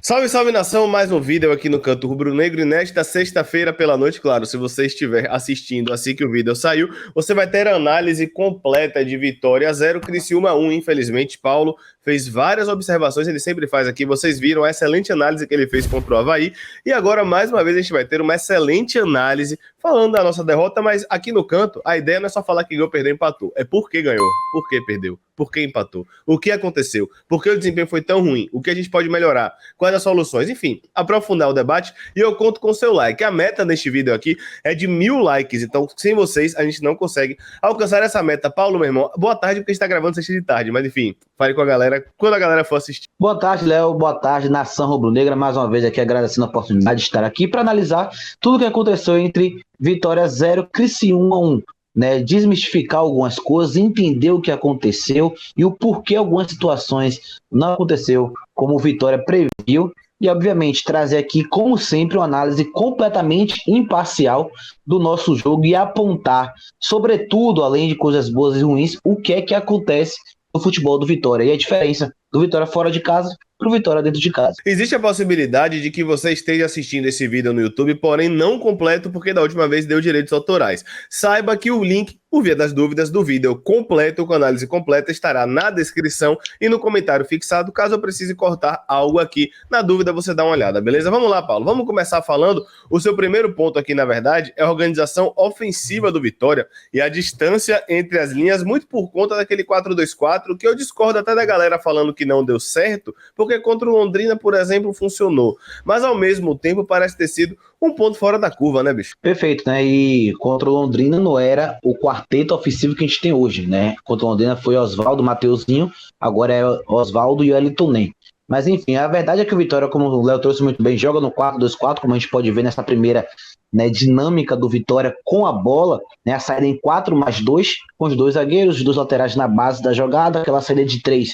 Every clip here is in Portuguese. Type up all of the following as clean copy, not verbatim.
Salve, salve nação, mais um vídeo aqui no Canto Rubro-Negro e nesta sexta-feira pela noite, claro, se você estiver assistindo assim que o vídeo saiu, você vai ter a análise completa de Vitória 0, Criciúma 1, infelizmente, Paulo fez várias observações, ele sempre faz aqui, vocês viram a excelente análise que ele fez contra o Avaí, e agora mais uma vez a gente vai ter uma excelente análise falando da nossa derrota, mas aqui no Canto, a ideia não é só falar que ganhou, perdeu, empatou, é por que ganhou, por que perdeu, por que empatou, o que aconteceu, por que o desempenho foi tão ruim, o que a gente pode melhorar, quais as soluções, enfim, aprofundar o debate, e eu conto com o seu like. A meta deste vídeo aqui é de 1000 likes, então sem vocês a gente não consegue alcançar essa meta. Paulo, meu irmão, boa tarde, porque a gente tá gravando sexta de tarde, mas enfim, fale com a galera quando a galera for assistir. Boa tarde, Léo, boa tarde, nação rubro-negra, mais uma vez aqui agradecendo a oportunidade de estar aqui para analisar tudo o que aconteceu entre Vitória 0, Criciúma 1. Né, desmistificar algumas coisas, entender o que aconteceu e o porquê algumas situações não aconteceu como o Vitória previu e, obviamente, trazer aqui, como sempre, uma análise completamente imparcial do nosso jogo e apontar, sobretudo, além de coisas boas e ruins, o que é que acontece no futebol do Vitória e a diferença do Vitória fora de casa pro Vitória dentro de casa. Existe a possibilidade de que você esteja assistindo esse vídeo no YouTube, porém não completo, porque da última vez deu direitos autorais. Saiba que o link, por via das dúvidas, do vídeo completo, com análise completa, estará na descrição e no comentário fixado, caso eu precise cortar algo aqui. Na dúvida, você dá uma olhada, beleza? Vamos lá, Paulo. Vamos começar falando. O seu primeiro ponto aqui, na verdade, é a organização ofensiva do Vitória e a distância entre as linhas, muito por conta daquele 4-2-4, que eu discordo até da galera falando que não deu certo, porque contra o Londrina, por exemplo, funcionou. Mas, ao mesmo tempo, parece ter sido um ponto fora da curva, né, bicho? Perfeito, né? E contra o Londrina não era o quarteto ofensivo que a gente tem hoje, né? Contra o Londrina foi Oswaldo, Mateuzinho, agora é Oswaldo e o Wellington Nem. Mas, enfim, a verdade é que o Vitória, como o Léo trouxe muito bem, joga no 4-2-4, como a gente pode ver nessa primeira, né, dinâmica do Vitória com a bola, né, a saída em 4+2, com os dois zagueiros, os dois laterais na base da jogada, aquela saída de 3.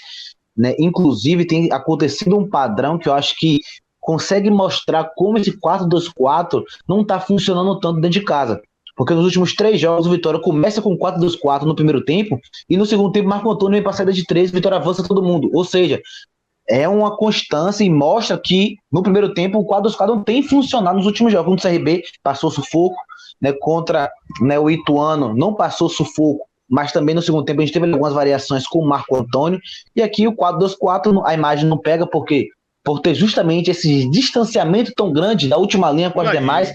Né? Inclusive tem acontecido um padrão que eu acho que consegue mostrar como esse 4-2-4 não está funcionando tanto dentro de casa, porque nos últimos 3 jogos o Vitória começa com 4-2-4 no primeiro tempo e no segundo tempo Marco Antônio vem para a saída de 3, o Vitória avança todo mundo, ou seja, é uma constância e mostra que no primeiro tempo o 4-2-4 não tem funcionado nos últimos jogos. Contra o CRB passou sufoco, né? Contra, né, o Ituano não passou sufoco, mas também no segundo tempo a gente teve algumas variações com o Marco Antônio, e aqui o 4-2-4 a imagem não pega porque por ter justamente esse distanciamento tão grande da última linha com as demais,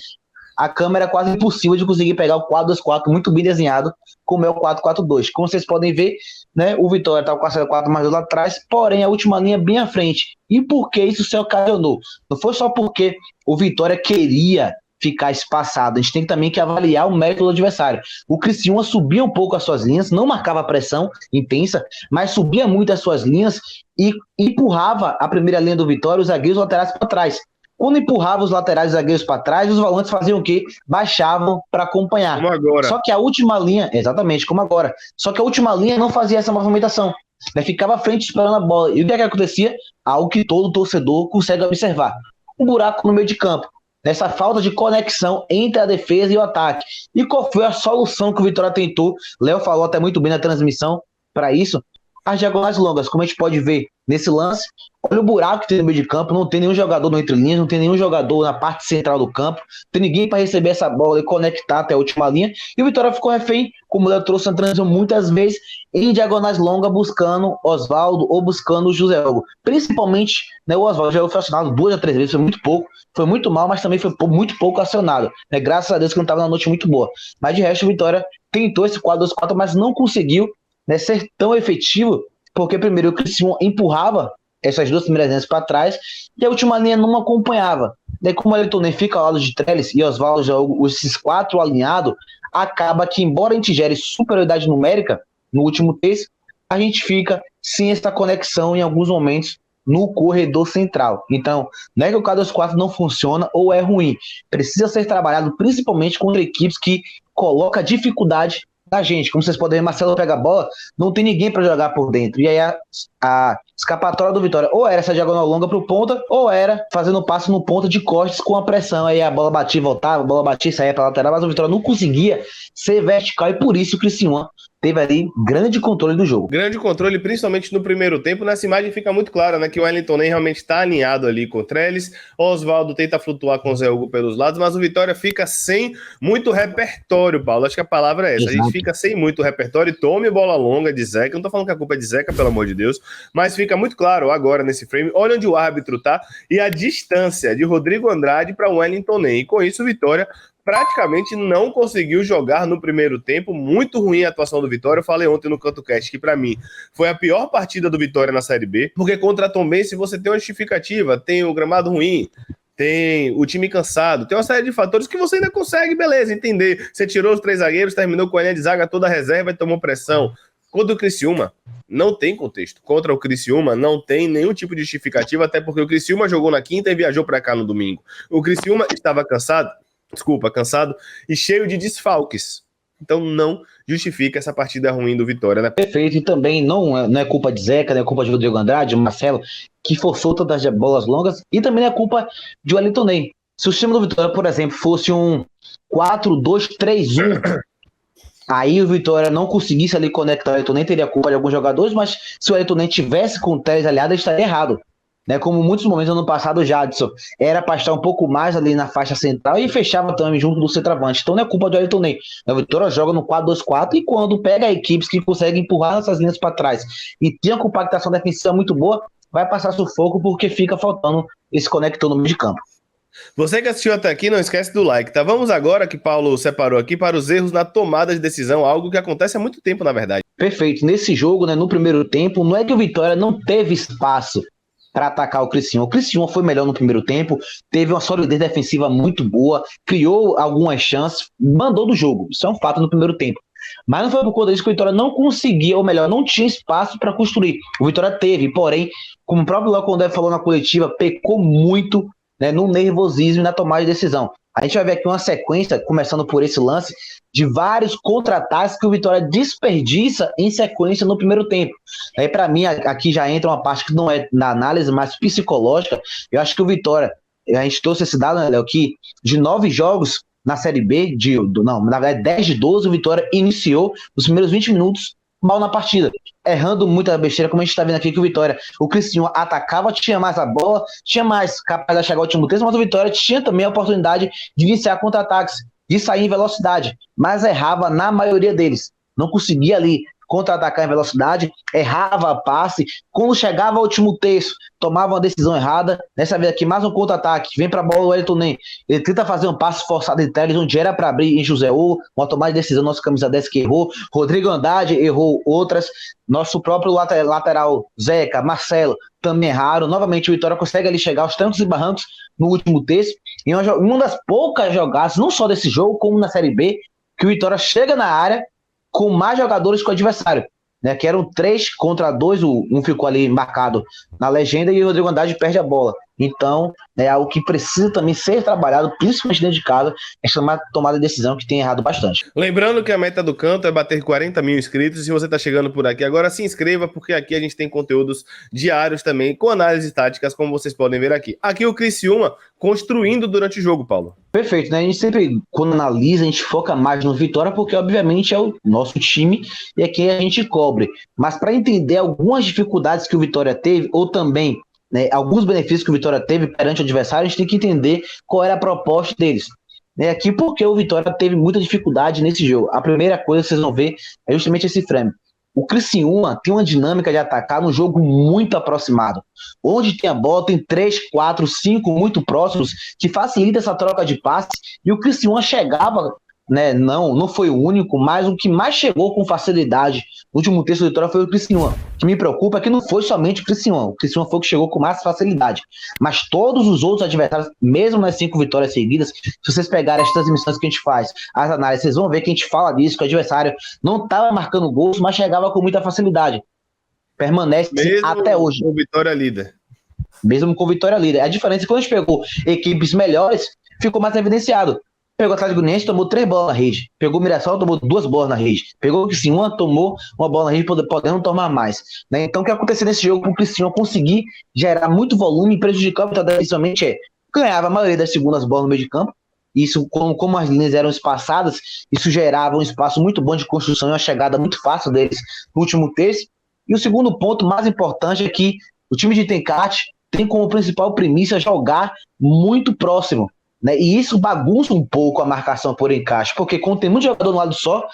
a câmera é quase impossível de conseguir pegar o 4-2-4 muito bem desenhado, como é o 4-4-2. Como vocês podem ver, né, o Vitória está com a 4+2 lá atrás, porém a última linha bem à frente. E por que isso se ocasionou? Não foi só porque o Vitória queria ficar espaçado, a gente tem também que avaliar o mérito do adversário. O Criciúma subia um pouco as suas linhas, não marcava pressão intensa, mas subia muito as suas linhas e empurrava a primeira linha do Vitória, os zagueiros laterais para trás. Quando empurrava os laterais e os zagueiros para trás, os volantes faziam o quê? Baixavam para acompanhar. Como agora. Só que a última linha, exatamente como agora, só que a última linha não fazia essa movimentação, né? Ficava à frente esperando a bola. E o que é que acontecia? Algo que todo torcedor consegue observar. Um buraco no meio de campo. Nessa falta de conexão entre a defesa e o ataque. E qual foi a solução que o Vitória tentou? Léo falou até muito bem na transmissão para isso. As diagonais longas, como a gente pode ver nesse lance, olha o buraco que tem no meio de campo, não tem nenhum jogador no entre linhas, não tem nenhum jogador na parte central do campo, não tem ninguém para receber essa bola e conectar até a última linha, e o Vitória ficou refém, como o Léo trouxe na transmissão muitas vezes, em diagonais longas, buscando Oswaldo ou buscando o José Hugo. Principalmente, né, o Oswaldo já foi acionado 2 a 3 vezes, foi muito pouco, foi muito mal, mas também foi muito pouco acionado, né, graças a Deus que não estava na noite muito boa. Mas de resto, o Vitória tentou esse 4-2-4, mas não conseguiu, né, ser tão efetivo, porque primeiro o Criciúma empurrava essas 2 primeiras linhas para trás e a última linha não acompanhava. Daí, como o Wellington Nem fica ao lado de Trellis e Oswaldo já esses 4 alinhados, acaba que, embora a gente gere superioridade numérica no último terço, a gente fica sem essa conexão em alguns momentos no corredor central. Então, não é que o 4-2-4 não funciona ou é ruim. Precisa ser trabalhado principalmente contra equipes que colocam dificuldade da gente. Como vocês podem ver, Marcelo pega a bola, não tem ninguém para jogar por dentro. E aí a escapatória do Vitória ou era essa diagonal longa pro ponta, ou era fazendo passe no ponta de costas com a pressão. Aí a bola batia e voltava, a bola batia e saía pra lateral, mas o Vitória não conseguia ser vertical e por isso o Criciúma teve ali grande controle do jogo. Grande controle, principalmente no primeiro tempo. Nessa imagem fica muito claro, né, que o Wellington Ney realmente está alinhado ali com o Trellis. O Oswaldo tenta flutuar com o Zé Hugo pelos lados, mas o Vitória fica sem muito repertório, Paulo. Acho que a palavra é essa. Exato. A gente fica sem muito repertório. Tome bola longa de Zeca. Não tô falando que a culpa é de Zeca, pelo amor de Deus, mas fica muito claro agora nesse frame. Olha onde o árbitro tá e a distância de Rodrigo Andrade para o Wellington Ney. E com isso, o Vitória praticamente não conseguiu jogar no primeiro tempo. Muito ruim a atuação do Vitória. Eu falei ontem no Canto Cast que pra mim foi a pior partida do Vitória na Série B, porque contra a Tombense você tem uma justificativa, tem o gramado ruim, tem o time cansado, tem uma série de fatores que você ainda consegue, beleza, entender. Você tirou os 3 zagueiros, terminou com a linha de zaga toda a reserva e tomou pressão. Contra o Criciúma, não tem contexto. Contra o Criciúma, não tem nenhum tipo de justificativa, até porque o Criciúma jogou na quinta e viajou pra cá no domingo. O Criciúma estava cansado e cheio de desfalques. Então não justifica essa partida ruim do Vitória, né? Perfeito, e também não é culpa de Zeca, não é culpa de Rodrigo Andrade, Marcelo, que forçou tantas bolas longas, e também não é culpa de Wellington Ney. Se o time do Vitória, por exemplo, fosse um 4-2-3-1, aí o Vitória não conseguisse ali conectar o Wellington Ney, teria culpa de alguns jogadores, mas se o Wellington Ney tivesse com o Teles aliado, ele estaria errado. Né, como muitos momentos no passado, o Jadson era para estar um pouco mais ali na faixa central e fechava também junto do centroavante. Então não é culpa do Wellington Ney. A Vitória joga no 4-2-4 e quando pega equipes que conseguem empurrar essas linhas para trás e tem uma compactação defensiva muito boa, vai passar sufoco porque fica faltando esse conector no meio de campo. Você que assistiu até aqui, não esquece do like, tá? Vamos agora, que Paulo separou aqui, para os erros na tomada de decisão, algo que acontece há muito tempo, na verdade. Perfeito. Nesse jogo, né, no primeiro tempo, não é que o Vitória não teve espaço para atacar o Criciúma. O Criciúma foi melhor no primeiro tempo, teve uma solidez defensiva muito boa, criou algumas chances, mandou do jogo. Isso é um fato no primeiro tempo. Mas não foi por conta disso que o Vitória não conseguia, ou melhor, não tinha espaço para construir. O Vitória teve, porém, como o próprio Léo Condé falou na coletiva, pecou muito, né, no nervosismo e na tomada de decisão. A gente vai ver aqui uma sequência, começando por esse lance, de vários contra-ataques que o Vitória desperdiça em sequência no primeiro tempo. Aí, para mim, aqui já entra uma parte que não é na análise, mas psicológica. Eu acho que o Vitória, a gente trouxe esse dado, né, Léo, que de 9 jogos na Série B, na verdade 10 de 12, o Vitória iniciou os primeiros 20 minutos mal na partida, errando muita besteira, como a gente está vendo aqui que o Vitória, o Criciúma atacava, tinha mais a bola, tinha mais capaz de chegar ao último terço, mas o Vitória tinha também a oportunidade de iniciar contra-ataques, de sair em velocidade, mas errava na maioria deles, não conseguia ali contra-atacar em velocidade, errava a passe, quando chegava ao último terço, tomava uma decisão errada. Nessa vez aqui, mais um contra-ataque, vem para a bola o Wellington Ney, ele tenta fazer um passe forçado de Teles, onde era para abrir em José Hugo, uma tomada de decisão, nosso camisa 10 que errou, Rodrigo Andrade errou outras, nosso próprio lateral Zeca, Marcelo, também erraram. Novamente o Vitória consegue ali chegar aos trancos e barrancos no último terço, e uma das poucas jogadas, não só desse jogo, como na Série B, que o Vitória chega na área com mais jogadores que o adversário, né, que eram 3 contra 2, um ficou ali marcado na legenda e o Rodrigo Andrade perde a bola. Então, é algo que precisa também ser trabalhado, principalmente dentro de casa, essa tomada de decisão que tem errado bastante. Lembrando que a meta do Canto é bater 40 mil inscritos. Se você está chegando por aqui agora, se inscreva, porque aqui a gente tem conteúdos diários também, com análises táticas, como vocês podem ver aqui. Aqui o Criciúma construindo durante o jogo, Paulo. Perfeito, né? A gente sempre, quando analisa, a gente foca mais no Vitória, porque obviamente é o nosso time e é quem a gente cobre. Mas para entender algumas dificuldades que o Vitória teve, ou também, né, alguns benefícios que o Vitória teve perante o adversário, a gente tem que entender qual era a proposta deles. Né, aqui porque o Vitória teve muita dificuldade nesse jogo. A primeira coisa que vocês vão ver é justamente esse frame. O Criciúma tem uma dinâmica de atacar no jogo muito aproximado. Onde tem a bola, tem 3, 4, 5 muito próximos, que facilita essa troca de passes. E o Criciúma chegava, né, não foi o único, mas o que mais chegou com facilidade no último terço do Vitória foi o Criciúma. O que me preocupa é que não foi somente o Criciúma foi o que chegou com mais facilidade. Mas todos os outros adversários, mesmo nas 5 vitórias seguidas, se vocês pegarem as transmissões que a gente faz, as análises, vocês vão ver que a gente fala disso, que o adversário não estava marcando gols, mas chegava com muita facilidade. Permanece mesmo até hoje. Com Vitória líder. Mesmo com Vitória líder. A diferença é que quando a gente pegou equipes melhores, ficou mais evidenciado. Pegou o Atlético Goianiense, tomou 3 bolas na rede. Pegou o Mirassol, tomou 2 bolas na rede. Pegou o Criciúma, tomou uma bola na rede, podendo tomar mais. Né? Então, o que aconteceu nesse jogo para o Criciúma conseguir gerar muito volume e prejudicar o Vitória, principalmente ganhava a maioria das segundas bolas no meio de campo, Isso, como as linhas eram espaçadas, isso gerava um espaço muito bom de construção e uma chegada muito fácil deles no último terço. E o segundo ponto mais importante é que o time de Tencate tem como principal premissa jogar muito próximo, né? E isso bagunça um pouco a marcação por encaixe, porque quando tem muito jogador no lado só,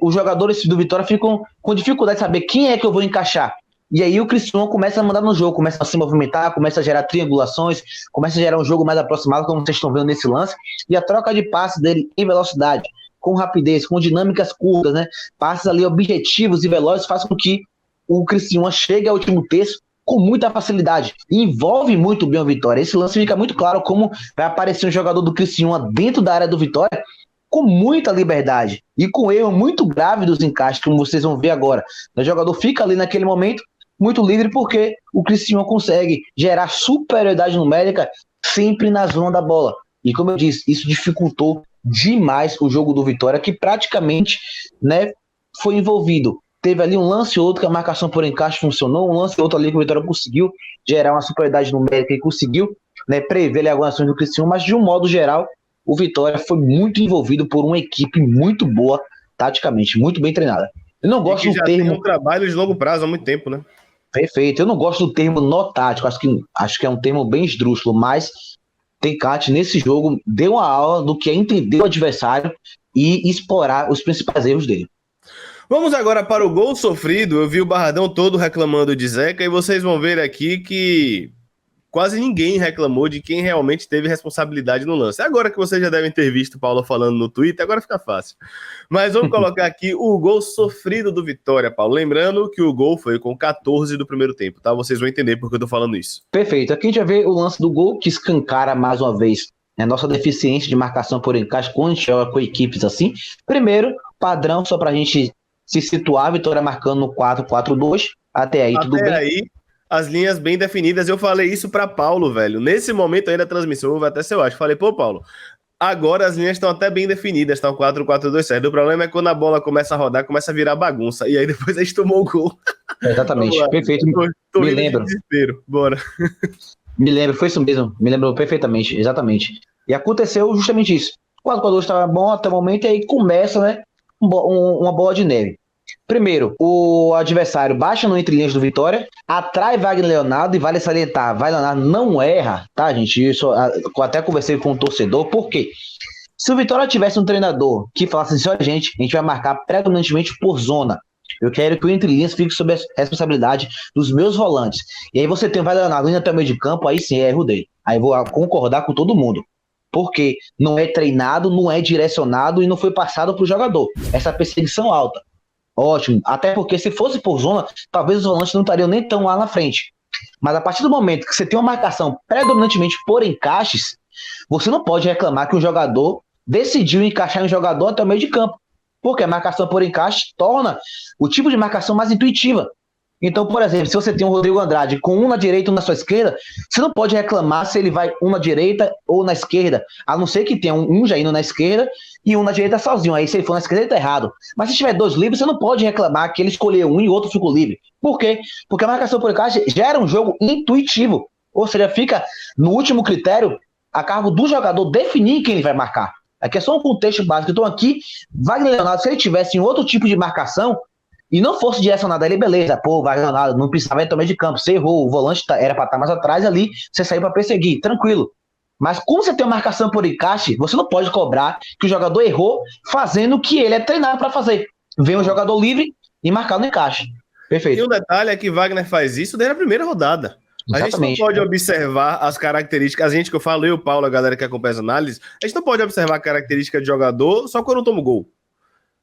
os jogadores do Vitória ficam com dificuldade de saber quem é que eu vou encaixar. E aí o Criciúma começa a mandar no jogo, começa a se movimentar, começa a gerar triangulações, começa a gerar um jogo mais aproximado, como vocês estão vendo nesse lance, e a troca de passes dele em velocidade, com rapidez, com dinâmicas curtas, né? Passes ali objetivos e velozes faz com que o Criciúma chegue ao último terço com muita facilidade, e envolve muito bem o Vitória. Esse lance fica muito claro como vai aparecer um jogador do Criciúma dentro da área do Vitória com muita liberdade e com erro muito grave dos encaixes, como vocês vão ver agora. O jogador fica ali naquele momento muito livre porque o Criciúma consegue gerar superioridade numérica sempre na zona da bola. E como eu disse, isso dificultou demais o jogo do Vitória, que praticamente, né, foi envolvido. Teve ali um lance ou outro que a marcação por encaixe funcionou, um lance ou outro ali que o Vitória conseguiu gerar uma superioridade numérica e conseguiu, né, prever ali algumas ações do Criciúma, mas de um modo geral, o Vitória foi muito envolvido por uma equipe muito boa, taticamente, muito bem treinada. Eu não gosto do termo... tem um trabalho de longo prazo há muito tempo, né? Perfeito. Eu não gosto do termo nó tático, acho que é um termo bem esdrúxulo, mas Tencate nesse jogo deu uma aula do que é entender o adversário e explorar os principais erros dele. Vamos agora para o gol sofrido. Eu vi o Barradão todo reclamando de Zeca e vocês vão ver aqui que quase ninguém reclamou de quem realmente teve responsabilidade no lance. Agora que vocês já devem ter visto o Paulo falando no Twitter, agora fica fácil. Mas vamos colocar aqui o gol sofrido do Vitória, Paulo. Lembrando que o gol foi com 14 do primeiro tempo, tá? Vocês vão entender por que eu tô falando isso. Perfeito. Aqui a gente vai ver o lance do gol que escancara mais uma vez a nossa deficiência de marcação por encaixe quando a gente joga com equipes assim. Primeiro, padrão, só pra gente se situar, a Vitória marcando no 4-4-2. Até aí, tudo bem. Até aí, as linhas bem definidas. Eu falei isso pra Paulo, velho. Nesse momento aí da transmissão, eu vou até ser eu acho. Falei, pô, Paulo, agora as linhas estão até bem definidas, estão 4-4-2 certo. O problema é quando a bola começa a rodar, começa a virar bagunça. E aí depois a gente tomou o gol. Exatamente, perfeito. Tô me lembro. De bora. Me lembro, foi isso mesmo. Me lembro perfeitamente, exatamente. E aconteceu justamente isso. O 4-4-2 estava bom até o momento, e aí começa, né, uma bola de neve. Primeiro, o adversário baixa no entre-linhas do Vitória, atrai Wagner Leonardo, e vale salientar, Wagner Leonardo não erra, tá, gente? Isso eu até conversei com o torcedor, por quê? Se o Vitória tivesse um treinador que falasse assim, olha, a gente vai marcar predominantemente por zona, eu quero que o entre-linhas fique sob a responsabilidade dos meus volantes. E aí você tem o Wagner Leonardo indo até o meio de campo, aí sim é erro dele. Aí eu vou concordar com todo mundo. Porque não é treinado, não é direcionado e não foi passado para o jogador. Essa perseguição alta. Ótimo. Até porque se fosse por zona, talvez os volantes não estariam nem tão lá na frente. Mas a partir do momento que você tem uma marcação predominantemente por encaixes, você não pode reclamar que o jogador decidiu encaixar um jogador até o meio de campo. Porque a marcação por encaixe torna o tipo de marcação mais intuitiva. Então, por exemplo, se você tem o Rodrigo Andrade com um na direita e um na sua esquerda, você não pode reclamar se ele vai um na direita ou na esquerda, a não ser que tenha um já indo na esquerda e um na direita sozinho. Aí se ele for na esquerda, ele tá errado. Mas se tiver dois livres, você não pode reclamar que ele escolheu um e o outro ficou livre. Por quê? Porque a marcação por encaixe gera um jogo intuitivo. Ou seja, fica no último critério a cargo do jogador definir quem ele vai marcar. Aqui é só um contexto básico. Então aqui, Wagner Leonardo, se ele tivesse em outro tipo de marcação, e não fosse direcionado a ele, beleza, pô, Wagner Leonardo não precisava ir também de campo, você errou, o volante era para estar mais atrás ali, você saiu para perseguir, tranquilo. Mas como você tem uma marcação por encaixe, você não pode cobrar que o jogador errou fazendo o que ele é treinado para fazer. Vem um jogador livre e marcar no encaixe. Perfeito. E um detalhe é que Wagner faz isso desde a primeira rodada. Exatamente. A gente não pode observar as características, a gente que eu falo, eu e o Paulo, a galera que acompanha as análises, a gente não pode observar a característica de jogador só quando toma o gol.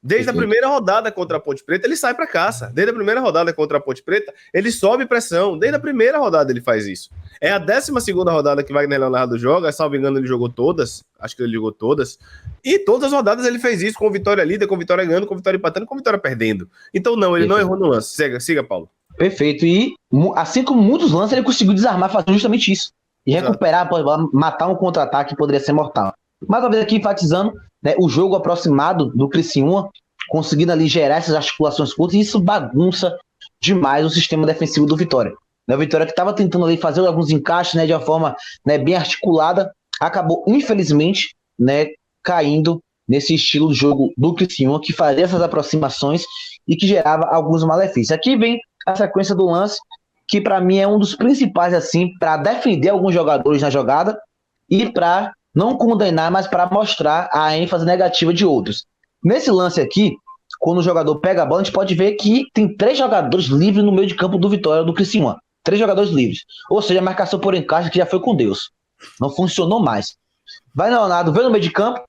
Desde a primeira rodada contra a Ponte Preta, ele sai para caça. Desde a primeira rodada contra a Ponte Preta, ele sobe pressão. Desde a primeira rodada ele faz isso. É a 12ª rodada que Wagner Leonardo joga, salvo engano ele jogou todas, acho que ele jogou todas, e todas as rodadas ele fez isso, com vitória líder, com vitória ganhando, com vitória empatando, com vitória perdendo. Então não, ele não errou no lance. Siga, Paulo. Perfeito, e assim como muitos lances, ele conseguiu desarmar fazendo justamente isso. E recuperar, matar um contra-ataque que poderia ser mortal. Mais uma vez aqui enfatizando, né, o jogo aproximado do Criciúma, conseguindo ali gerar essas articulações curtas, e isso bagunça demais o sistema defensivo do Vitória. O Vitória que estava tentando ali fazer alguns encaixes, né, de uma forma, né, bem articulada, acabou, infelizmente, né, caindo nesse estilo de jogo do Criciúma, que fazia essas aproximações e que gerava alguns malefícios. Aqui vem a sequência do lance, que para mim é um dos principais, assim, para defender alguns jogadores na jogada e para não condenar, mas para mostrar a ênfase negativa de outros. Nesse lance aqui, quando o jogador pega a bola, a gente pode ver que tem 3 jogadores livres no meio de campo do Vitória, do Criciúma. 3 jogadores livres. Ou seja, a marcação por encaixe que já foi com Deus. Não funcionou mais. Vai Leonardo, veio no meio de campo,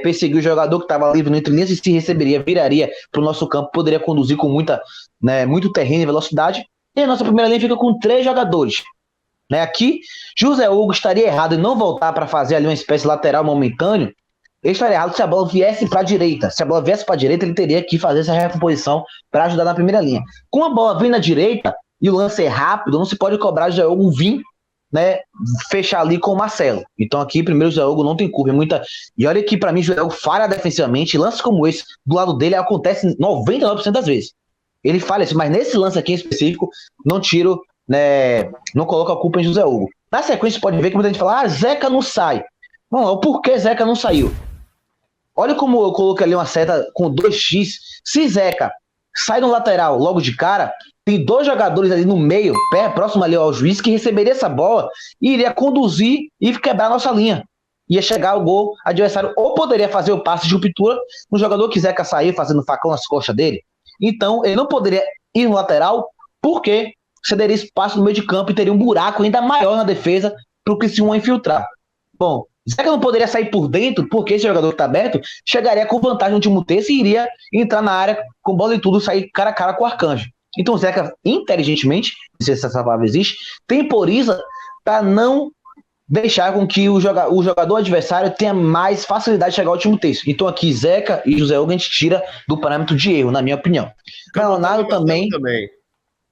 perseguiu o jogador que estava livre no entre linhas e se receberia, viraria para o nosso campo, poderia conduzir com muito terreno e velocidade. E a nossa primeira linha fica com 3 jogadores. Aqui, José Hugo estaria errado em não voltar para fazer ali uma espécie de lateral momentâneo. Ele estaria errado se a bola viesse para a direita. Se a bola viesse para a direita, ele teria que fazer essa recomposição para ajudar na primeira linha. Com a bola vindo na direita e o lance é rápido, não se pode cobrar José Hugo vir, fechar ali com o Marcelo. Então aqui, primeiro, o José Hugo não tem curva. E olha que para mim, o José Hugo falha defensivamente. Lances como esse, do lado dele, acontece 99% das vezes. Ele falha isso, mas nesse lance aqui em específico, não coloca a culpa em José Hugo. Na sequência, você pode ver que muita gente fala, Zeca não sai. Não, por que Zeca não saiu? Olha como eu coloquei ali uma seta com 2x. Se Zeca sai no lateral logo de cara, tem 2 jogadores ali no meio, próximo ali ao juiz, que receberia essa bola e iria conduzir e quebrar a nossa linha. Ia chegar o gol adversário, ou poderia fazer o passe de ruptura no jogador que Zeca sair fazendo facão nas costas dele. Então, ele não poderia ir no lateral, porque cederia espaço no meio de campo e teria um buraco ainda maior na defesa para o Criciúma infiltrar. Bom, Zeca não poderia sair por dentro, porque esse jogador que está aberto chegaria com vantagem no último terço e iria entrar na área com bola e tudo, sair cara a cara com o Arcanjo. Então, Zeca, inteligentemente, não sei se essa palavra existe, temporiza para não deixar com que o jogador adversário tenha mais facilidade de chegar ao último terço. Então aqui Zeca e José Hugo a gente tira do parâmetro de erro, na minha opinião. Leonardo também.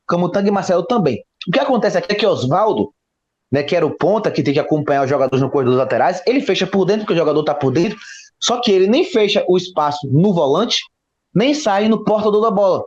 Camutanga e Marcelo também. O que acontece aqui é que Osvaldo, que era o ponta, que tem que acompanhar os jogadores no corredor laterais, ele fecha por dentro, porque o jogador está por dentro, só que ele nem fecha o espaço no volante, nem sai no portador da bola.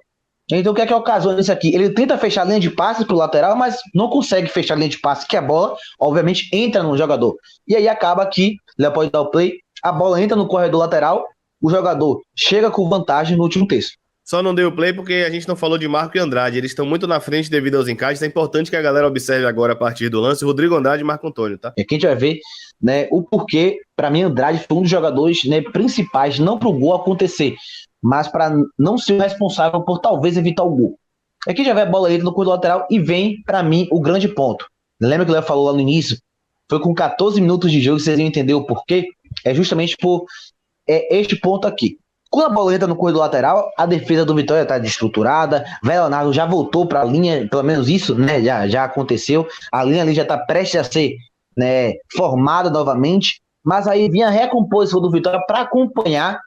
Então o que é que ocasionou isso aqui? Ele tenta fechar a linha de passe pro lateral, mas não consegue fechar a linha de passe, que a bola, obviamente, entra no jogador. E aí acaba que, Léo pode dar o play, a bola entra no corredor lateral, o jogador chega com vantagem no último terço. Só não deu o play porque a gente não falou de Marco e Andrade. Eles estão muito na frente devido aos encaixes. É importante que a galera observe agora a partir do lance Rodrigo Andrade e Marco Antônio, tá? É que a gente vai ver o porquê, para mim, Andrade foi um dos jogadores principais, não pro gol acontecer, mas para não ser o responsável por talvez evitar o gol. Aqui já vem a bola aí no corredor lateral e vem, para mim, o grande ponto. Lembra que o Léo falou lá no início? Foi com 14 minutos de jogo, vocês iam entender o porquê. É justamente por este ponto aqui. Quando a bola entra no corredor lateral, a defesa do Vitória está desestruturada, Leonardo já voltou para a linha, pelo menos isso já aconteceu, a linha ali já está prestes a ser formada novamente, mas aí vinha a recomposição do Vitória para acompanhar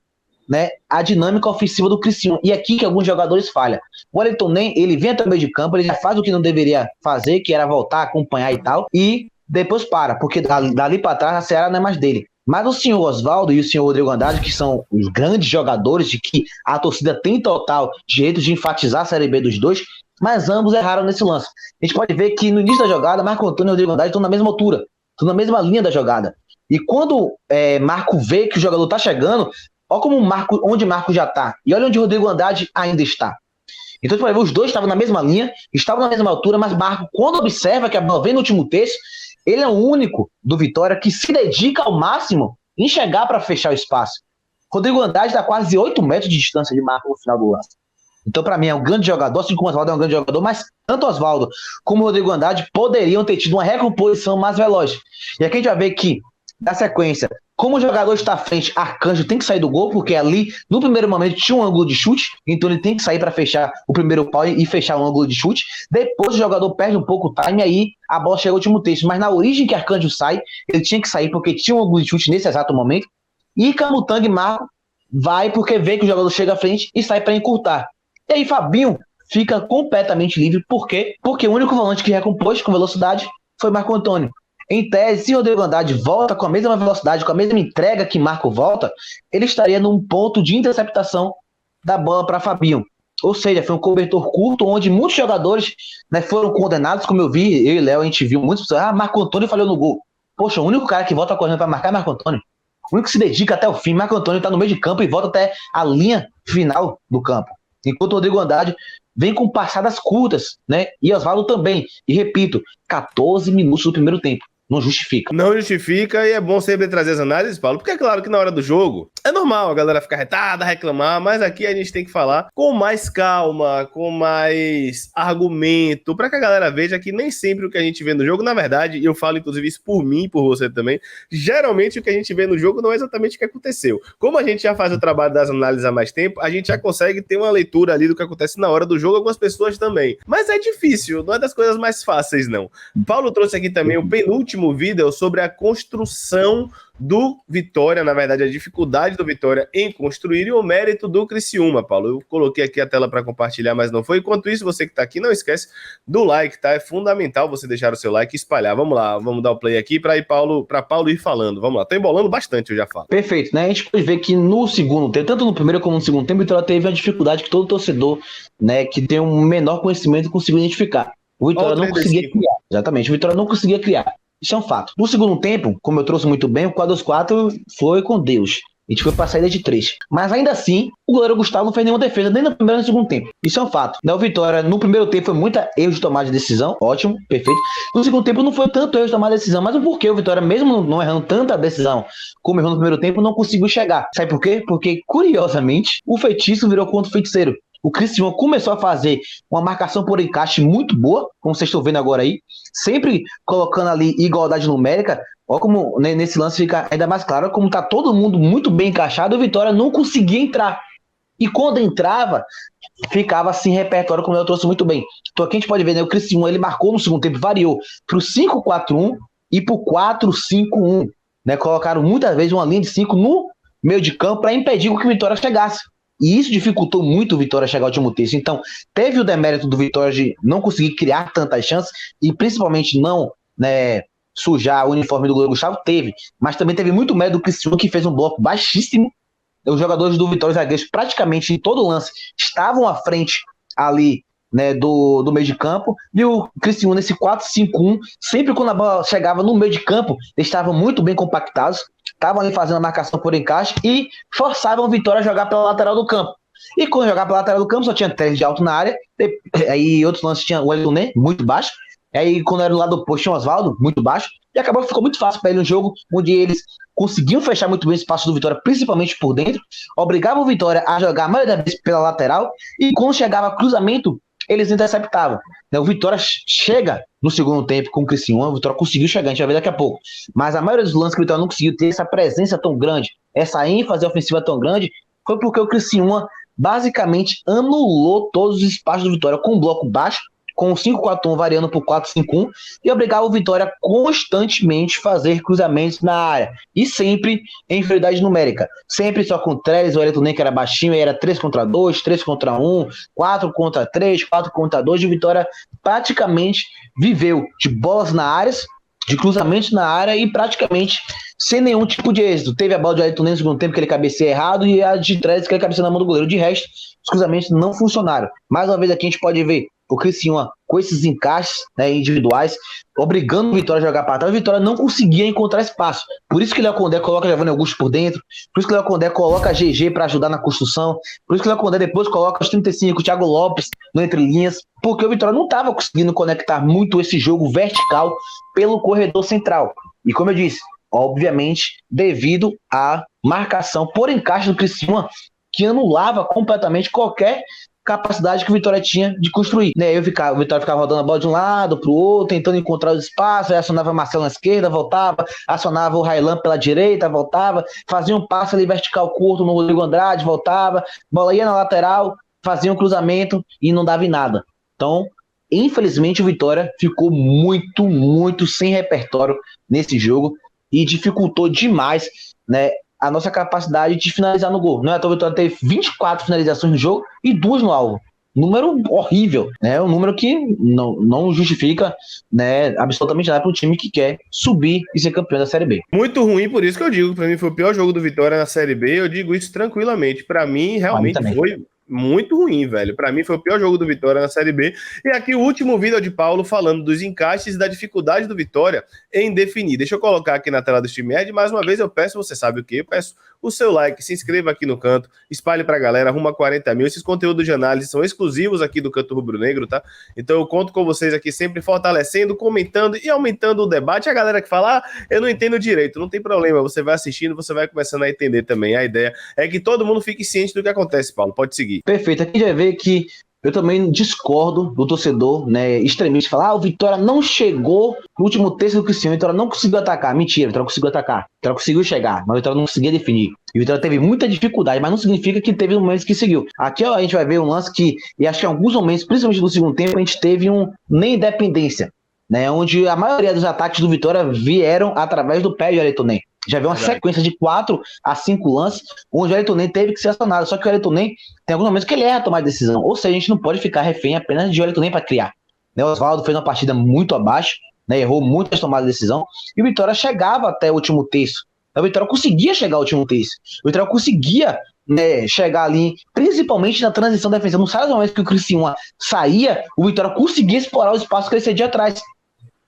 a dinâmica ofensiva do Criciúma. E aqui que alguns jogadores falham. O Wellington nem, ele vem até o meio de campo, ele já faz o que não deveria fazer, que era voltar, acompanhar e tal, e depois para, porque dali para trás a Ceará não é mais dele. Mas o senhor Osvaldo e o senhor Rodrigo Andrade, que são os grandes jogadores de que a torcida tem total direito de enfatizar a Série B dos dois, mas ambos erraram nesse lance. A gente pode ver que no início da jogada, Marco Antônio e Rodrigo Andrade estão na mesma altura, estão na mesma linha da jogada. E quando Marco vê que o jogador está chegando, olha onde Marco já está. E olha onde o Rodrigo Andrade ainda está. Então, você vai ver, os dois estavam na mesma linha, estavam na mesma altura, mas Marco, quando observa que a bola vem no último terço, ele é o único do Vitória que se dedica ao máximo em chegar para fechar o espaço. Rodrigo Andrade está quase 8 metros de distância de Marco no final do lance. Então, para mim, é um grande jogador, assim como o Osvaldo é um grande jogador, mas tanto Osvaldo como o Rodrigo Andrade poderiam ter tido uma recomposição mais veloz. E aqui a gente vai ver que, na sequência, como o jogador está à frente, Arcanjo tem que sair do gol, porque ali, no primeiro momento, tinha um ângulo de chute, então ele tem que sair para fechar o primeiro pau e fechar o ângulo de chute. Depois o jogador perde um pouco o time, aí a bola chega ao último terço. Mas na origem que Arcanjo sai, ele tinha que sair porque tinha um ângulo de chute nesse exato momento. E Camutanga e Marco vai porque vê que o jogador chega à frente e sai para encurtar. E aí Fabinho fica completamente livre. Por quê? Porque o único volante que recompôs com velocidade foi Marco Antônio. Em tese, se o Rodrigo Andrade volta com a mesma velocidade, com a mesma entrega que Marco volta, ele estaria num ponto de interceptação da bola para Fabinho. Ou seja, foi um cobertor curto, onde muitos jogadores foram condenados, como eu vi, eu e Léo, a gente viu muitos pessoas, Marco Antônio falhou no gol. Poxa, o único cara que volta correndo para marcar é Marco Antônio. O único que se dedica até o fim. Marco Antônio tá no meio de campo e volta até a linha final do campo. Enquanto o Rodrigo Andrade vem com passadas curtas, né? E Osvaldo também. E repito, 14 minutos do primeiro tempo. Não justifica. Não justifica e é bom sempre trazer as análises, Paulo, porque é claro que na hora do jogo é normal a galera ficar retada, reclamar, mas aqui a gente tem que falar com mais calma, com mais argumento, para que a galera veja que nem sempre o que a gente vê no jogo, na verdade, e eu falo inclusive isso por mim e por você também, geralmente o que a gente vê no jogo não é exatamente o que aconteceu. Como a gente já faz o trabalho das análises há mais tempo, a gente já consegue ter uma leitura ali do que acontece na hora do jogo, algumas pessoas também. Mas é difícil, não é das coisas mais fáceis, não. Paulo trouxe aqui também o penúltimo vídeo sobre a construção do Vitória, na verdade a dificuldade do Vitória em construir e o mérito do Criciúma, Paulo. Eu coloquei aqui a tela para compartilhar, mas não foi. Enquanto isso, você que está aqui, não esquece do like, tá? É fundamental você deixar o seu like e espalhar. Vamos lá, vamos dar o play aqui para Paulo ir falando. Vamos lá, tô embolando bastante, eu já falo. Perfeito, né? A gente pode ver que no segundo tempo, tanto no primeiro como no segundo tempo, o Vitória teve uma dificuldade que todo torcedor, né, que tem um menor conhecimento conseguiu identificar. O Vitória não conseguia criar. Exatamente, o Vitória não conseguia criar. Isso é um fato. No segundo tempo, como eu trouxe muito bem, o 4-2-4 foi com Deus. A gente foi para a saída de 3. Mas ainda assim, o goleiro Gustavo não fez nenhuma defesa, nem no primeiro nem no segundo tempo. Isso é um fato. O Vitória, no primeiro tempo, foi muita erro de tomada de decisão. Ótimo, perfeito. No segundo tempo, não foi tanto erro de tomada de decisão, mas o porquê o Vitória, mesmo não errando tanta decisão como errou no primeiro tempo, não conseguiu chegar. Sabe por quê? Porque, curiosamente, o feitiço virou contra o feiticeiro. O Criciúma começou a fazer uma marcação por encaixe muito boa, como vocês estão vendo agora aí, sempre colocando ali igualdade numérica. Olha como nesse lance fica ainda mais claro, como tá todo mundo muito bem encaixado, o Vitória não conseguia entrar. E quando entrava, ficava assim repertório, como eu trouxe muito bem. Então aqui a gente pode ver, né, o Criciúma, ele marcou no segundo tempo, variou pro 5-4-1 e pro 4-5-1. Né, colocaram muitas vezes uma linha de 5 no meio de campo para impedir que o Vitória chegasse. E isso dificultou muito o Vitória chegar ao último terço. Então, teve o demérito do Vitória de não conseguir criar tantas chances e principalmente não, né, sujar o uniforme do goleiro Gustavo, teve. Mas também teve muito mérito do Criciúma, que fez um bloco baixíssimo. Os jogadores do Vitória zagueiros praticamente em todo lance estavam à frente ali, né, do meio de campo. E o Criciúma nesse 4-5-1, sempre quando a bola chegava no meio de campo, eles estavam muito bem compactados. Estavam ali fazendo a marcação por encaixe e forçavam o Vitória a jogar pela lateral do campo. E quando jogava pela lateral do campo, só tinha 3 de alto na área. Aí outros lances tinha o Elton muito baixo. Aí quando era do lado oposto, tinha o Osvaldo, muito baixo. E acabou que ficou muito fácil para ele no jogo, onde eles conseguiam fechar muito bem o espaço do Vitória, principalmente por dentro. Obrigavam o Vitória a jogar a maioria das vezes pela lateral. E quando chegava cruzamento, eles interceptavam. O Vitória chega no segundo tempo com o Criciúma, o Vitória conseguiu chegar, a gente vai ver daqui a pouco. Mas a maioria dos lances que o Vitória não conseguiu ter essa presença tão grande, essa ênfase ofensiva tão grande, foi porque o Criciúma basicamente anulou todos os espaços do Vitória com um bloco baixo, com o 5-4-1 variando por 4-5-1 e obrigava o Vitória constantemente a fazer cruzamentos na área. E sempre em inferioridade numérica. Sempre só com o Trellis, o Elton que era baixinho, aí era 3-2, 3-1, 4-3, 4-2. E o Vitória praticamente viveu de bolas na área, de cruzamentos na área e praticamente sem nenhum tipo de êxito. Teve a bola de Elton no segundo tempo que ele cabeceia errado e a de Trellis que ele cabeceia na mão do goleiro. De resto, os cruzamentos não funcionaram. Mais uma vez aqui a gente pode ver o Criciúma com esses encaixes, né, individuais, obrigando o Vitória a jogar para trás. O Vitória não conseguia encontrar espaço. Por isso que o Léo Condé coloca Giovanni Augusto por dentro, por isso que o Léo Condé coloca GG para ajudar na construção, por isso que o Léo Condé depois coloca os 35, o Thiago Lopes no entre linhas, porque o Vitória não estava conseguindo conectar muito esse jogo vertical pelo corredor central. E como eu disse, obviamente, devido à marcação por encaixe do Criciúma, que anulava completamente qualquer capacidade que o Vitória tinha de construir. Né? O Vitória ficava rodando a bola de um lado para o outro, tentando encontrar os espaços, aí acionava o Marcelo na esquerda, voltava, acionava o Railan pela direita, voltava, fazia um passe ali vertical curto no Rodrigo Andrade, voltava, bola ia na lateral, fazia um cruzamento e não dava em nada. Então, infelizmente, o Vitória ficou muito, muito sem repertório nesse jogo e dificultou demais, né, a nossa capacidade de finalizar no gol. Não é? A Vitória teve 24 finalizações no jogo e 2 no alvo. Número horrível, né? Um número que não justifica, né, absolutamente nada para um time que quer subir e ser campeão da Série B. Muito ruim, por isso que eu digo, para mim foi o pior jogo do Vitória na Série B, eu digo isso tranquilamente. Para mim, realmente foi muito ruim, velho. Pra mim foi o pior jogo do Vitória na Série B. E aqui o último vídeo de Paulo falando dos encaixes e da dificuldade do Vitória em definir. Deixa eu colocar aqui na tela do StreamYard. Mais uma vez eu peço, você sabe o quê? Eu peço o seu like, se inscreva aqui no canto, espalhe pra galera, arruma 40 mil. Esses conteúdos de análise são exclusivos aqui do Canto Rubro Negro, tá? Então eu conto com vocês aqui sempre fortalecendo, comentando e aumentando o debate. A galera que fala, eu não entendo direito, não tem problema, você vai assistindo, você vai começando a entender também. A ideia é que todo mundo fique ciente do que acontece, Paulo. Pode seguir. Perfeito. Aqui já vê que eu também discordo do torcedor, né, extremista, falar, o Vitória não chegou no último terço do Cristiano, o Vitória não conseguiu atacar. Mentira, o Vitória conseguiu atacar. O Vitória conseguiu chegar, mas o Vitória não conseguia definir. E o Vitória teve muita dificuldade, mas não significa que teve momentos que seguiu. Aqui ó, a gente vai ver um lance que, e acho que em alguns momentos, principalmente no segundo tempo, a gente teve nem independência, né, onde a maioria dos ataques do Vitória vieram através do pé de Wellington Ney. Já viu uma sequência de 4 a 5 lances onde o Wellington Ney teve que ser acionado. Só que o Wellington Ney tem alguns momentos que ele erra a tomar decisão. Ou seja, a gente não pode ficar refém apenas de Wellington Ney para criar. Né, o Osvaldo fez uma partida muito abaixo, né, errou muitas tomadas de decisão. E o Vitória chegava até o último terço. O Vitória conseguia chegar ao último terço. O Vitória conseguia, né, chegar ali, principalmente na transição defensiva. Não sabe os momentos que o Criciúma saía, o Vitória conseguia explorar o espaço que ele cedia atrás.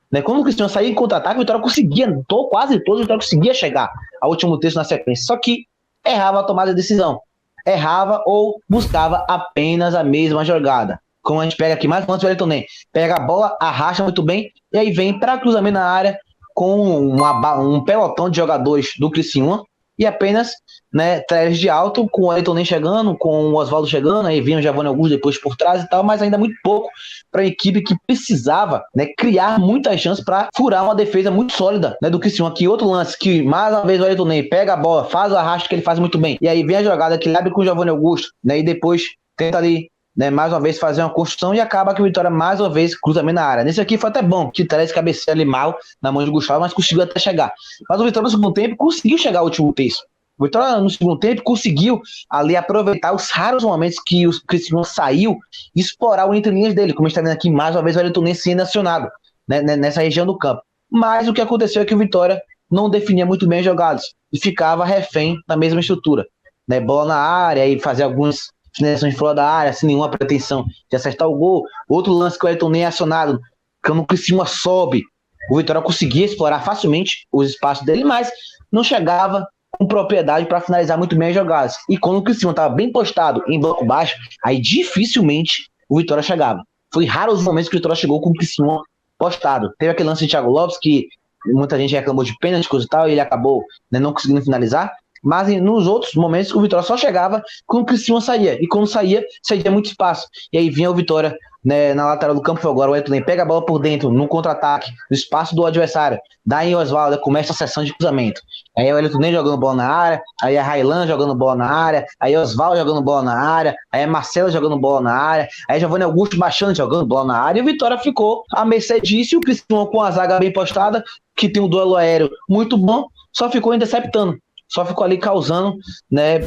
Né, quando o Cristiano saía em contra-ataque, o Vitória conseguia, quase todos, o Vitória conseguia chegar ao último terço na sequência, só que errava a tomada de decisão, errava ou buscava apenas a mesma jogada. Como a gente pega aqui mais um lance do Wellington Ney, pega a bola, arrasta muito bem, e aí vem para cruzamento na área com um pelotão de jogadores do Criciúma, e apenas, né, traz de alto, com o Wellington Ney chegando, com o Osvaldo chegando, aí vinha o Giovanni Augusto depois por trás e tal, mas ainda muito pouco para a equipe que precisava, né, criar muitas chances para furar uma defesa muito sólida, né, do Criciúma. Aqui outro lance que, mais uma vez, o Wellington Ney pega a bola, faz o arrasto que ele faz muito bem, e aí vem a jogada que ele abre com o Giovanni Augusto, né, e depois tenta ali, né, mais uma vez fazer uma construção e acaba que o Vitória mais uma vez cruzamento na área. Nesse aqui foi até bom, que o Teres cabeceia ali mal na mão de Gustavo, mas conseguiu até chegar. Mas o Vitória no segundo tempo conseguiu chegar ao último terço. O Vitória no segundo tempo conseguiu ali aproveitar os raros momentos que o Criciúma saiu e explorar o entre-linhas dele, como a gente está vendo aqui mais uma vez o Wellington Ney sendo acionado, né, nessa região do campo. Mas o que aconteceu é que o Vitória não definia muito bem as jogadas e ficava refém da mesma estrutura, né, bola na área e fazer algumas finalizações fora da área, sem nenhuma pretensão de acertar o gol. Outro lance que o Wellington Ney é acionado, quando o Criciúma sobe, o Vitória conseguia explorar facilmente os espaços dele, mas não chegava com propriedade para finalizar muito bem as jogadas. E quando o Criciúma estava bem postado em bloco baixo, aí dificilmente o Vitória chegava. Foi raro os momentos que o Vitória chegou com o Criciúma postado. Teve aquele lance de Thiago Lopes que muita gente reclamou de pênalti e tal, e ele acabou, né, não conseguindo finalizar. Mas nos outros momentos o Vitória só chegava quando o Criciúma saía. E quando saía, cedia muito espaço. E aí vinha o Vitória, né, na lateral do campo. Agora o Wellington Ney pega a bola por dentro, no contra-ataque, no espaço do adversário. Daí o Osvaldo começa a sessão de cruzamento. Aí o Wellington Ney jogando bola na área. Aí a Raylan jogando bola na área. Aí o Osvaldo jogando bola na área. Aí a Marcela jogando bola na área. Aí Giovanni Augusto baixando, jogando bola na área. E o Vitória ficou à mercê disso. E o Criciúma com a zaga bem postada, que tem um duelo aéreo muito bom, só ficou interceptando. Só ficou ali causando, né,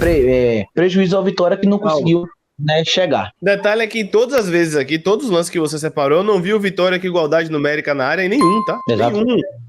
prejuízo ao Vitória, que não conseguiu, né, chegar. Detalhe é que todas as vezes aqui, todos os lances que você separou, eu não vi o Vitória com igualdade numérica na área em nenhum, tá? Exato.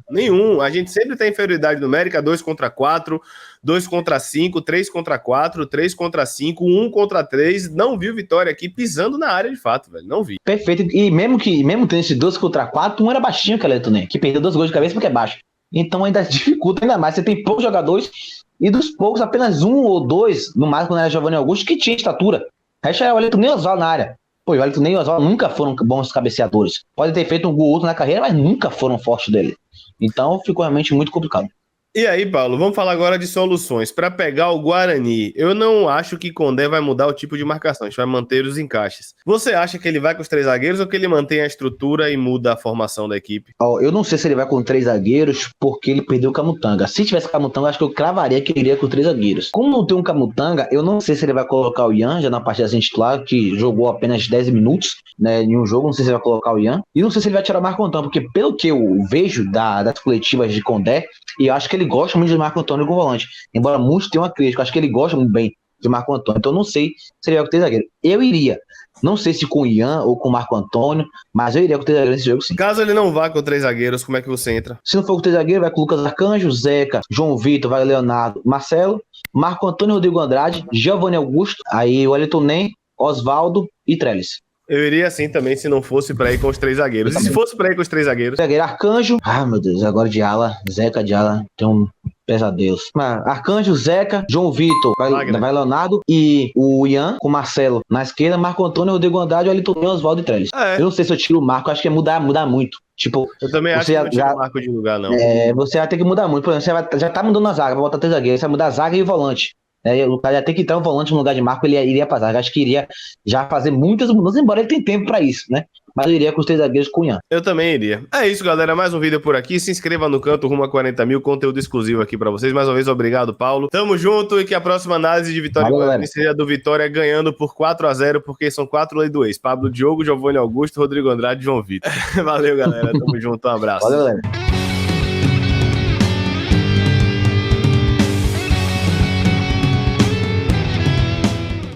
Nenhum. A gente sempre tem inferioridade numérica, 2 contra 4, 2 contra 5, 3 contra 4, 3 contra 5, 1 contra 3. Não vi o Vitória aqui pisando na área de fato, velho. Não vi. Perfeito. E mesmo tendo esse 2 contra 4, um era baixinho, que né? Que perdeu 2 gols de cabeça porque é baixo. Então ainda dificulta ainda mais. Você tem poucos jogadores e dos poucos, apenas 1 ou 2, no máximo quando era Giovanni Augusto, que tinha estatura. O resto era o Wellington Ney e o Osvaldo na área. Pô, o Wellington Ney e o Osvaldo nunca foram bons cabeceadores. Pode ter feito um gol ou outro na carreira, mas nunca foram fortes dele. Então ficou realmente muito complicado. E aí, Paulo, vamos falar agora de soluções. Para pegar o Guarani, eu não acho que Condé vai mudar o tipo de marcação, a gente vai manter os encaixes. Você acha que ele vai com os 3 zagueiros ou que ele mantém a estrutura e muda a formação da equipe? Eu não sei se ele vai com 3 zagueiros, porque ele perdeu o Camutanga. Se tivesse Camutanga, acho que eu cravaria que ele iria com 3 zagueiros. Como não tem um Camutanga, eu não sei se ele vai colocar o Ian, já na partida titular, que jogou apenas 10 minutos, né, em um jogo, não sei se ele vai colocar o Ian. E não sei se ele vai tirar o Marco Antônio, porque pelo que eu vejo das coletivas de Condé, e eu acho que ele gosta muito de Marco Antônio com volante. Embora muitos tenham uma crítica, eu acho que ele gosta muito bem de Marco Antônio. Então eu não sei se ele vai com 3 zagueiros. Eu iria. Não sei se com o Ian ou com o Marco Antônio, mas eu iria com 3 zagueiros nesse jogo sim. Caso ele não vá com 3 zagueiros, como é que você entra? Se não for com 3 zagueiros, vai com o Lucas Arcanjo, Zeca, João Vitor, vai Leonardo, Marcelo, Marco Antônio, Rodrigo Andrade, Giovanni Augusto, aí o Wellington Ney Osvaldo e Trellis. Eu iria assim também se não fosse pra ir com os 3 zagueiros. E se fosse pra ir com os 3 zagueiros? Zagueiro Arcanjo. Ah, meu Deus, agora de ala. Zeca de ala. Tem um pesadelo. Arcanjo, Zeca, João Vitor, vai Leonardo e o Ian com Marcelo na esquerda, Marco Antônio, Rodrigo Andrade, Wellington, Osvaldo e Trellis. Eu não sei se eu tiro o Marco, acho que é mudar muito. Tipo, eu também acho que não tira o Marco de lugar, não. Você vai ter que mudar muito. Por exemplo, você já tá mudando a zaga, vai botar 3 zagueiros, você vai mudar a zaga e o volante. O cara já tem que entrar um volante no lugar de Marco, ele iria pra zaga. Acho que iria já fazer muitas mudanças, embora ele tenha tempo pra isso, né? Mas eu iria com os 3 zagueiros com o Ian. Eu também iria. É isso, galera. Mais um vídeo por aqui. Se inscreva no canto rumo a 40 mil. Conteúdo exclusivo aqui pra vocês. Mais uma vez, obrigado, Paulo. Tamo junto e que a próxima análise de Vitória seja do Vitória ganhando por 4-0, porque são 4 lei do ex. Pablo Diogo, Giovanni Augusto, Rodrigo Andrade e João Vitor. Valeu, galera. Tamo junto. Um abraço. Valeu, galera.